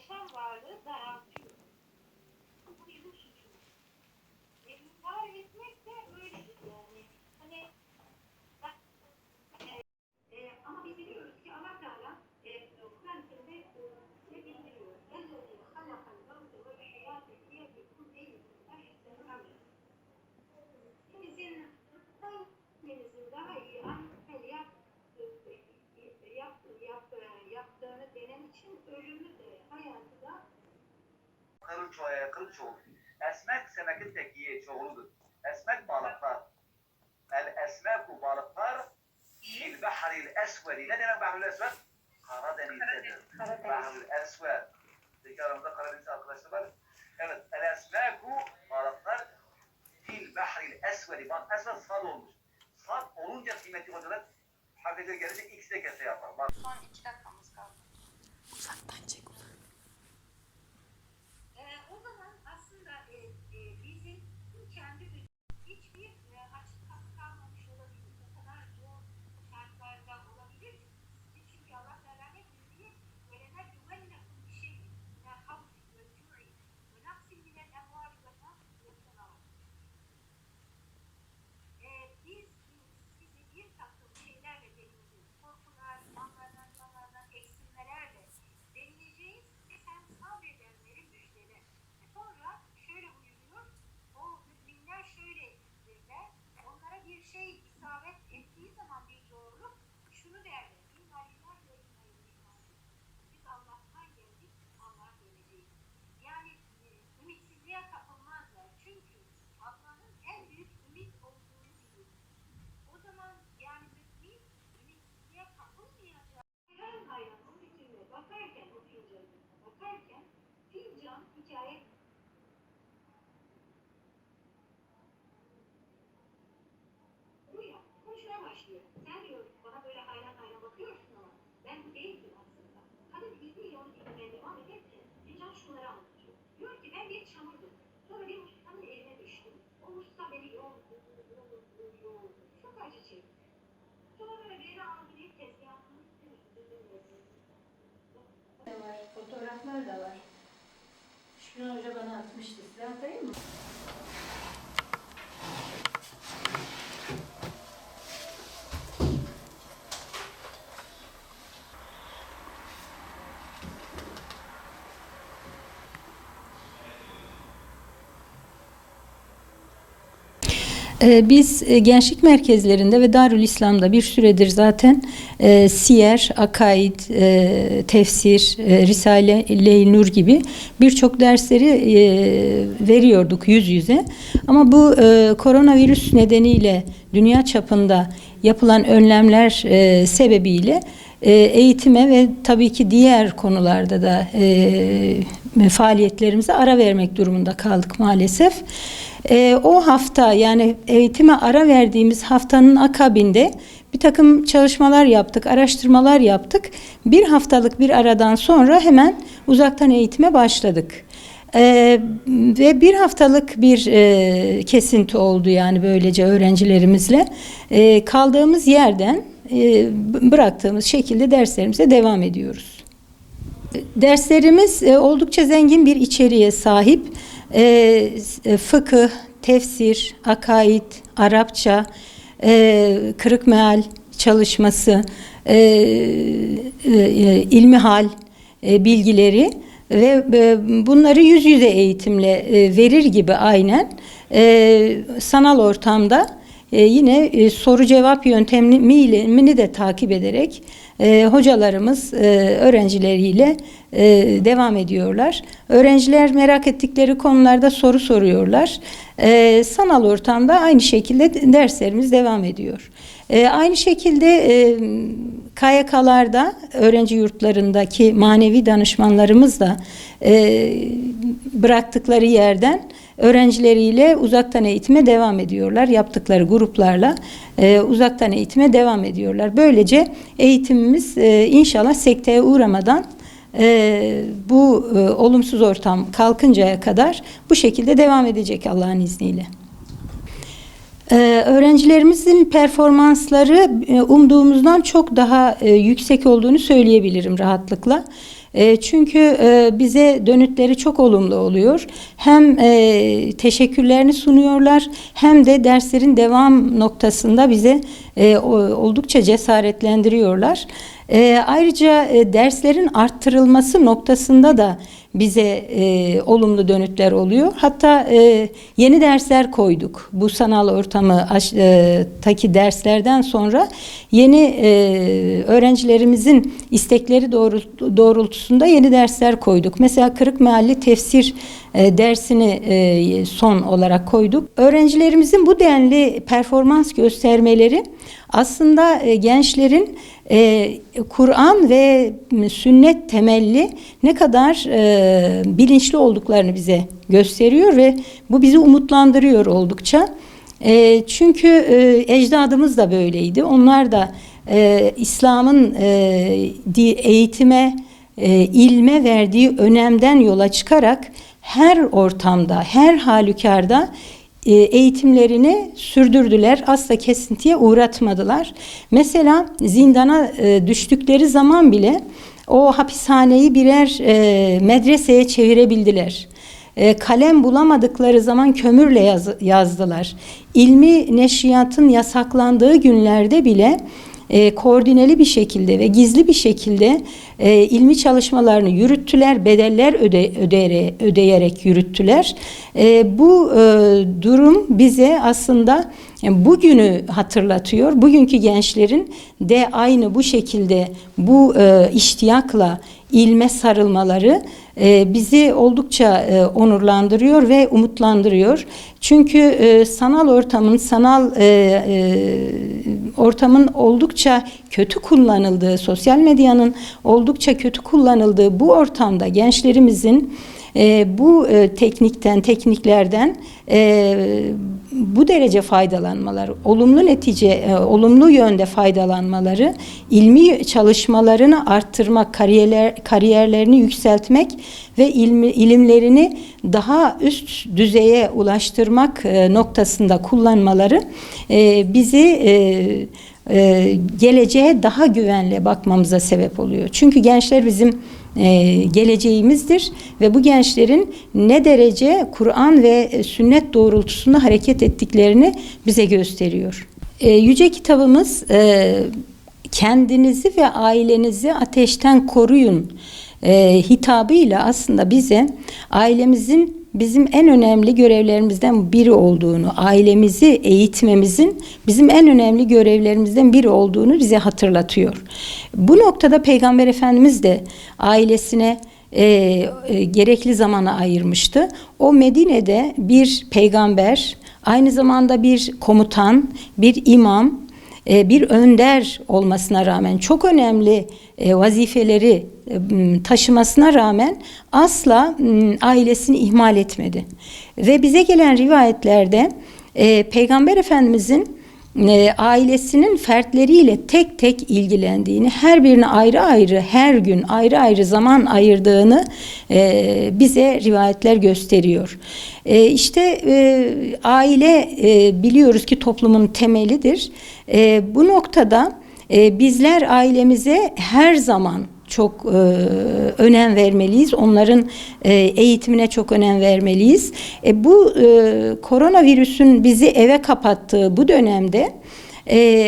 yaşam varlığı daraltıyor. Bu bizim suçumuz. İntihar etmek de öyle yani. Hani ama biz biliyoruz ki Allah Teala Kur'an-ı Kerim'de ne bildiriyor? Ellezî halakal mevte vel hayâte liyeblukum eyyukum ehsenu amelen. Sizin hanginizin daha iyi amel yaptığını denem için ölümü de hayatı da Kılıç olur. Esmek semekin tekiye çoğuludur. Esmek balıklar. El esmeku balıklar il bahril esvedi. Ne demek bahril esved? Karadeniz'dedir. Bahril esved. Peki aramızda Karadeniz arkadaşlar var. Evet. El esmeku balıklar il bahril esvedi. Bak esved sad olmuş. Sad olunca kıymeti hocalar hakikaten gelince x de kese yapar. Bak. son 2 dakikamız kaldı. Uzaktan çek. O zaman aslında bizim kendi hiçbir açık kapı kalmamış olabilir. O kadar zor şartlarda olabilir. Çünkü Allah Teala ne diyor? وَلَنَا يُوَلَّكُمْ بِشَيْءٍ مِنَ الْخَوْفِ وَالْجُوعِ وَنَقْصٍ مِنَ الْاَمْوَالِ وَالْأَنْفُسِ وَالثَّمَرَاتِ. Biz sizi bir takım şeylerle deneyeceğiz. Korkular, anlardan eksilmelerle deneyeceğiz. Sen sabredenleri müjdele. Sonra şöyle buyuruyor. O müminler şöyle derler. Onlara bir şey isabet ettiği zaman bir zorluk şunu derler. İnnalillah ve innalillah. Biz Allah'tan geldik, Allah geleceğiz. Yani ümitsizliğe kapılmazlar. Çünkü Allah'ın en büyük ümit olduğunu biliyor. O zaman yani mümin ümitsizliğe kapılmayacak. Hayran o bütününe bakarken, o fincanına bakarken fincan hikaye bu ya. Konuşmaya başlıyor. Sen diyor bana böyle hayran hayran bakıyorsun ama ben bu değildim aslında. Kadın izniyle onu dinlemeye devam ederken fincan şunları anlatıyor. Diyor ki ben bir çamurdum. Sonra bir ustanın eline düştüm. O usta beni yordu. Çok acı çekti. Sonra beni aldı bir tezgahının Var, fotoğraflar da var. Şükran Hoca bana atmıştı. Size atayım mı? Biz gençlik merkezlerinde ve Darül İslam'da bir süredir zaten siyer, akaid, tefsir, Risale-i Nur gibi birçok dersleri veriyorduk yüz yüze. Ama bu koronavirüs nedeniyle dünya çapında yapılan önlemler sebebiyle eğitime ve tabii ki diğer konularda da faaliyetlerimize ara vermek durumunda kaldık maalesef. O hafta yani eğitime ara verdiğimiz haftanın akabinde bir takım çalışmalar yaptık, araştırmalar yaptık. Bir haftalık bir aradan sonra hemen uzaktan eğitime başladık. Ve bir haftalık bir kesinti oldu yani böylece öğrencilerimizle. Kaldığımız yerden bıraktığımız şekilde derslerimize devam ediyoruz. Derslerimiz oldukça zengin bir içeriğe sahip. Fıkıh, tefsir, akaid, Arapça, kırık meal çalışması, ilmihal bilgileri ve bunları yüz yüze eğitimle verir gibi aynen sanal ortamda yine soru cevap yöntemini de takip ederek hocalarımız öğrencileriyle devam ediyorlar. Öğrenciler merak ettikleri konularda soru soruyorlar. Sanal ortamda aynı şekilde derslerimiz devam ediyor. Aynı şekilde KYK'larda, öğrenci yurtlarındaki manevi danışmanlarımız da bıraktıkları yerden öğrencileriyle uzaktan eğitime devam ediyorlar. Yaptıkları gruplarla uzaktan eğitime devam ediyorlar. Böylece eğitimimiz inşallah sekteye uğramadan bu olumsuz ortam kalkıncaya kadar bu şekilde devam edecek Allah'ın izniyle. Öğrencilerimizin performansları umduğumuzdan çok daha yüksek olduğunu söyleyebilirim rahatlıkla. Çünkü bize dönütleri çok olumlu oluyor. Hem teşekkürlerini sunuyorlar hem de derslerin devam noktasında bize oldukça cesaretlendiriyorlar. Ayrıca derslerin arttırılması noktasında da bize olumlu dönütler oluyor. Hatta yeni dersler koyduk. Bu sanal ortamı taki derslerden sonra yeni öğrencilerimizin istekleri doğrultusunda yeni dersler koyduk. Mesela Kırık Mealli tefsir dersini son olarak koyduk. Öğrencilerimizin bu denli performans göstermeleri aslında gençlerin Kur'an ve sünnet temelli ne kadar bilinçli olduklarını bize gösteriyor ve bu bizi umutlandırıyor oldukça. Çünkü ecdadımız da böyleydi. Onlar da İslam'ın eğitime, ilme verdiği önemden yola çıkarak her ortamda, her halükarda eğitimlerini sürdürdüler. Asla kesintiye uğratmadılar. Mesela zindana düştükleri zaman bile o hapishaneyi birer medreseye çevirebildiler. Kalem bulamadıkları zaman kömürle yazdılar. İlmi neşriyatın yasaklandığı günlerde bile koordineli bir şekilde ve gizli bir şekilde ilmi çalışmalarını yürüttüler, bedeller ödeyerek yürüttüler. Bu durum bize aslında bugünü hatırlatıyor. Bugünkü gençlerin de aynı bu şekilde bu iştiyakla ilme sarılmaları bizi oldukça onurlandırıyor ve umutlandırıyor. Çünkü sanal ortamın oldukça kötü kullanıldığı, sosyal medyanın oldukça kötü kullanıldığı bu ortamda gençlerimizin bu tekniklerden bu derece faydalanmaları, olumlu yönde faydalanmaları, ilmi çalışmalarını arttırmak, kariyerlerini yükseltmek ve ilimlerini daha üst düzeye ulaştırmak noktasında kullanmaları bizi geleceğe daha güvenle bakmamıza sebep oluyor. Çünkü gençler bizim geleceğimizdir ve bu gençlerin ne derece Kur'an ve sünnet doğrultusunda hareket ettiklerini bize gösteriyor. Yüce kitabımız kendinizi ve ailenizi ateşten koruyun hitabıyla aslında bize ailemizin bizim en önemli görevlerimizden biri olduğunu, ailemizi eğitmemizin bizim en önemli görevlerimizden biri olduğunu bize hatırlatıyor. Bu noktada Peygamber Efendimiz de ailesine gerekli zamanı ayırmıştı. O Medine'de bir peygamber, aynı zamanda bir komutan, bir imam, bir önder olmasına rağmen çok önemli vazifeleri taşımasına rağmen asla ailesini ihmal etmedi. Ve bize gelen rivayetlerde Peygamber Efendimizin ailesinin fertleriyle tek tek ilgilendiğini, her birine ayrı ayrı, her gün ayrı ayrı zaman ayırdığını bize rivayetler gösteriyor. İşte aile biliyoruz ki toplumun temelidir. Bu noktada bizler ailemize her zaman çok önem vermeliyiz. Onların eğitimine çok önem vermeliyiz. Bu koronavirüsün bizi eve kapattığı bu dönemde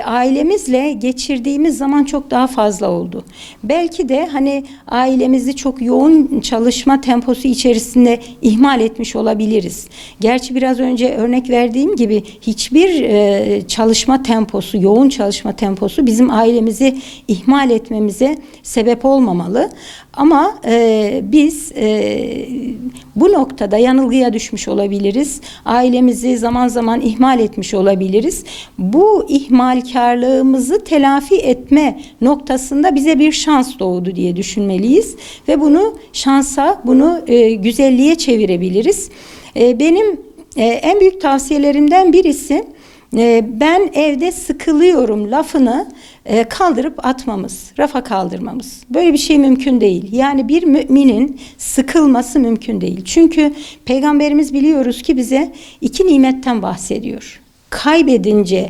ailemizle geçirdiğimiz zaman çok daha fazla oldu. Belki de hani ailemizi çok yoğun çalışma temposu içerisinde ihmal etmiş olabiliriz. Gerçi biraz önce örnek verdiğim gibi hiçbir çalışma temposu, yoğun çalışma temposu bizim ailemizi ihmal etmemize sebep olmamalı. Ama biz bu noktada yanılgıya düşmüş olabiliriz. Ailemizi zaman zaman ihmal etmiş olabiliriz. Bu ihmalkarlığımızı telafi etme noktasında bize bir şans doğdu diye düşünmeliyiz. Ve bunu şansa, bunu güzelliğe çevirebiliriz. Benim en büyük tavsiyelerimden birisi, ben evde sıkılıyorum lafını kaldırıp atmamız, rafa kaldırmamız. Böyle bir şey mümkün değil. Yani bir müminin sıkılması mümkün değil. Çünkü Peygamberimiz biliyoruz ki bize iki nimetten bahsediyor. kaybedince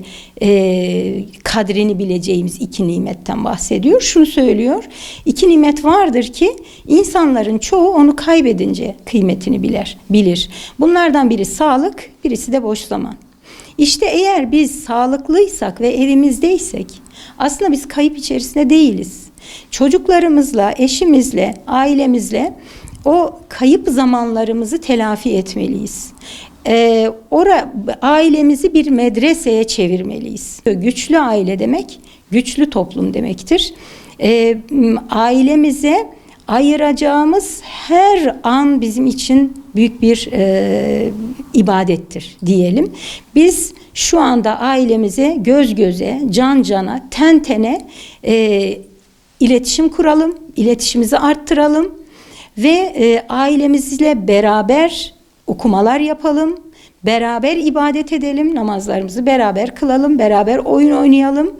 kadrini bileceğimiz iki nimetten bahsediyor. Şunu söylüyor, iki nimet vardır ki insanların çoğu onu kaybedince kıymetini bilir. Bunlardan biri sağlık, birisi de boş zaman. İşte eğer biz sağlıklıysak ve evimizdeysek aslında biz kayıp içerisinde değiliz. Çocuklarımızla, eşimizle, ailemizle o kayıp zamanlarımızı telafi etmeliyiz. Ailemizi bir medreseye çevirmeliyiz. Güçlü aile demek, güçlü toplum demektir. Ailemize ayıracağımız her an bizim için büyük bir ibadettir diyelim. Biz şu anda ailemize göz göze, can cana, ten tene iletişim kuralım, iletişimimizi arttıralım ve ailemizle beraber okumalar yapalım, beraber ibadet edelim, namazlarımızı beraber kılalım, beraber oyun oynayalım,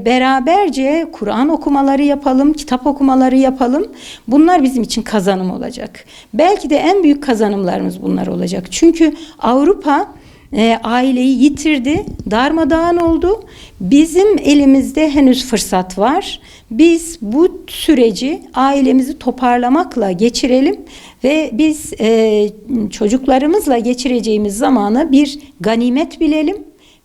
beraberce Kur'an okumaları yapalım, kitap okumaları yapalım. Bunlar bizim için kazanım olacak. Belki de en büyük kazanımlarımız bunlar olacak. Çünkü Avrupa aileyi yitirdi, darmadağın oldu. Bizim elimizde henüz fırsat var. Biz bu süreci ailemizi toparlamakla geçirelim ve biz çocuklarımızla geçireceğimiz zamanı bir ganimet bilelim.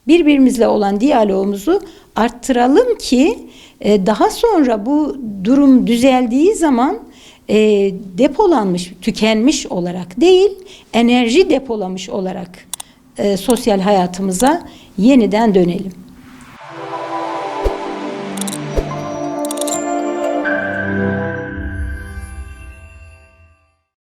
Birbirimizle olan diyalogumuzu arttıralım ki daha sonra bu durum düzeldiği zaman depolanmış, tükenmiş olarak değil, enerji depolamış olarak sosyal hayatımıza yeniden dönelim.